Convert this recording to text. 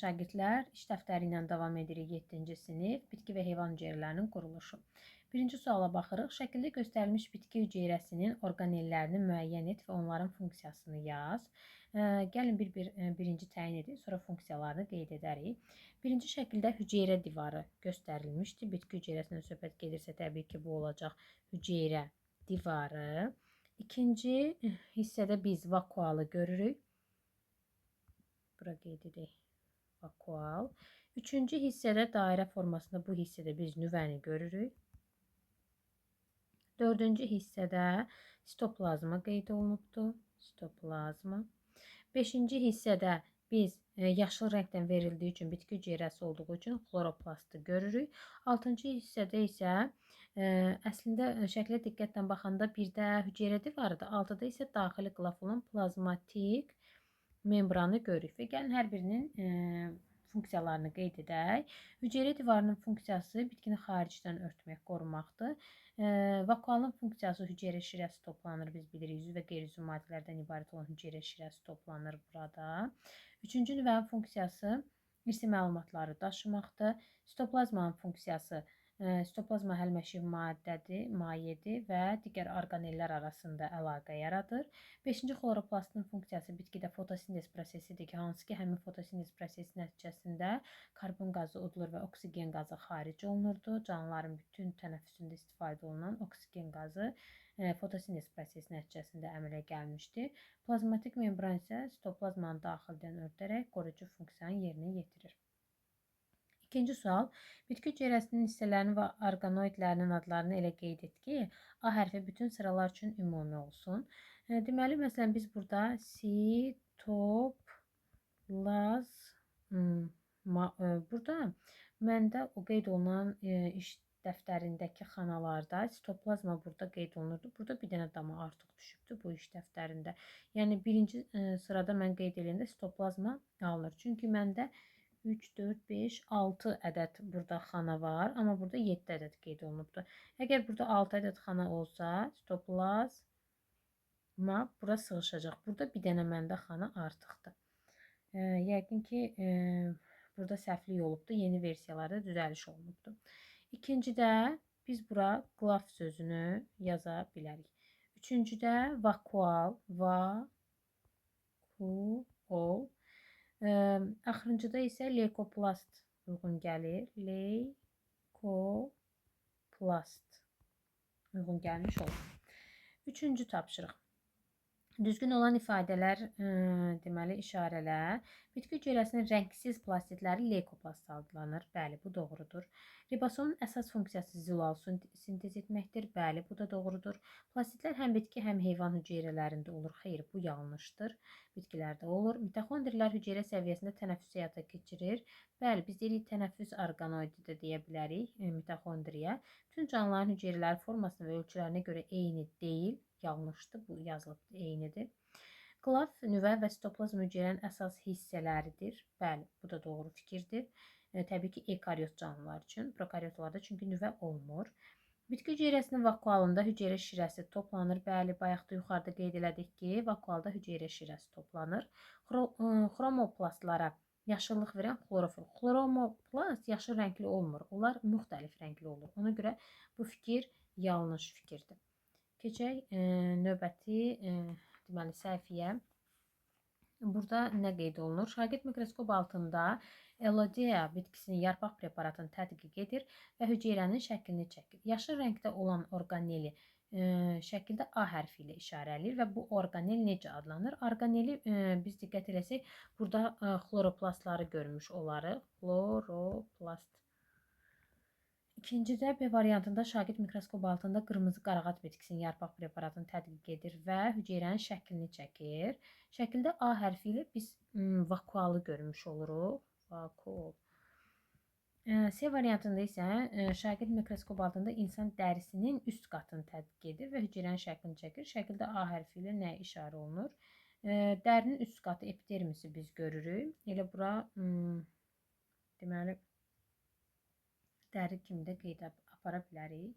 şagirdlər, iş dəftəri ilə davam edirik 7-ci sinif bitki və heyvan hüceyrələrinin quruluşu. Birinci suala baxırıq. Şəkildə göstərilmiş bitki hüceyrəsinin orqanellərini müəyyən et və onların funksiyasını yaz. Gəlin birinci təyin edin, sonra funksiyalarını qeyd edərik. Birinci şəkildə hüceyrə divarı göstərilmişdir. Bitki hüceyrəsindən söhbət gedirsə, təbii ki, bu olacaq hüceyrə divarı. İkinci hissədə biz vakualı görürük. Bura qeyd edək. Vakual. Üçüncü hissədə dairə formasında bu hissədə biz nüvəni görürük. Dördüncü hissədə sitoplazma qeyd olunubdur. Sitoplazma. Beşinci hissədə biz yaşıl rəngdən verildiyi üçün bitki hüceyrəsi olduğu üçün xloroplastı görürük. Altıncı hissədə isə əslində şəklə diqqətlə baxanda bir də hüceyrə divarıdır. Altıda isə daxili qılaf olan plazmatik membranı görürük və gəlin hər birinin funksiyalarını qeyd edək. Hüceyrə divarının funksiyası bitkini xaricdən örtmək, qorumaqdır. Vakualın funksiyası hüceyrə şirəsi toplanır. Biz bilirik, üzv və qeyri-üzv maddələrdən ibarət olan hüceyrə şirəsi toplanır burada. Üçüncü nüvənin funksiyası irsi məlumatları daşımaqdır. Sitoplazmanın funksiyası sitoplazma həlməşi maddədir, mayedir və digər orqanellər arasında əlaqə yaradır. 5-ci xloroplastın funksiyası bitkidə fotosintez prosesidir ki, hansı ki, həmin fotosintez prosesi nəticəsində karbon qazı udulur və oksigen qazı xaric olunurdu. Canlıların bütün tənəffüsündə istifadə olunan oksigen qazı fotosintez prosesi nəticəsində əmələ gəlmişdir. Plazmatik membran isə sitoplazmanı daxildən örtərək qoruyucu funksiyanı yerinə yetirir. İkinci sual. Bitki hüceyrəsinin hissələrinin və orqanoidlərinin adlarını elə qeyd et ki, A hərfi bütün sıralar üçün ümumi olsun. Deməli, məsələn, biz burada burada məndə o qeyd olunan iş dəftərindəki xanalarda sitoplazma burada qeyd olunurdu. Burada bir dənə dama artıq düşübdür bu iş dəftərində. Yəni, birinci sırada mən qeyd edəndə sitoplazma alınır. Çünki məndə 3, 4, 5, 6 ədəd burada xana var. Amma burada 7 ədəd qeyd olunubdur. Əgər burada 6 ədəd xana olsa, sitoplazma bura sığışacaq. Burada bir dənə məndə xana artıqdır. Yəqin ki, burada səhvlik olubdur. Yeni versiyalarda düzəliş olunubdur. İkincidə biz bura qlaf sözünü yaza bilərik. Üçüncüdə vakual, vakuol. Axırıncıda isə leykoplast uyğun gəlir. Leykoplast uyğun gəlmiş olur. Üçüncü tapşırıq. Düzgün olan ifadələr, deməli işarələr. Bitki hüceyrəsinin rəngsiz plastidləri leykoplast adlanır. Bəli, bu doğrudur. Ribosomun əsas funksiyası zilal sintez etməkdir. Bəli, bu da doğrudur. Plastidlər həm bitki, həm heyvan hüceyrələrində olur. Xeyr, bu yanlışdır. Bitkilərdə olur. Mitoxondrilər hüceyrə səviyyəsində tənəffüs həyata keçirir. Bəli, biz deyirik tənəffüs orqanoidi də deyə bilərik mitoxondriya. Bütün canlıların hüceyrələri formasına və ölçülərinə görə eyni deyil. Yanlışdır, bu yazılıbdır, eynidir. Qlaf, nüvə və sitoplazma hüceyrənin əsas hissələridir. Bəli, bu da doğru fikirdir. Təbii ki, ekaryot canlılar üçün, prokaryotlarda çünki nüvə olmur. Bitki hüceyrəsinin vakualında hüceyrə şirəsi toplanır. Bəli, bayaq da yuxarıda qeyd elədik ki, vakualda hüceyrə şirəsi toplanır. Xromoplastlara yaşıllıq verən xlorofil. Xromoplast yaşıl rəngli olmur. Onlar müxtəlif rəngli olur. Ona görə bu fikir yanlış fikirdir. Keçək növbəti deməli səhifəyə. Burada nə qeyd olunur? Şagird mikroskop altında Elodea bitkisinin yarpaq preparatını tədqiq edir və hüceyrənin şəklini çəkir. Yaşıl rəngdə olan orqaneli şəkildə A hərfi ilə işarələyir və bu orqanel necə adlanır? Orqaneli biz diqqət eləsək, burada xloroplastları görmüş olarıq. Xloroplast. İkincidə B variantında şagird mikroskop altında qırmızı qarağat bitkisinin yarpaq preparatını tədqiq edir və hüceyrənin şəklini çəkir. Şəkildə A hərfi ilə biz vakualı görmüş oluruq. Vakuol. C variantında isə şagird mikroskop altında insan dərisinin üst qatını tədqiq edir və hüceyrənin şəklini çəkir. Şəkildə A hərfi ilə nə işarə olunur? Dərinin üst qatı epidermisi biz görürük. Elə bura deməli dəri kimi də qeyd apara bilərik.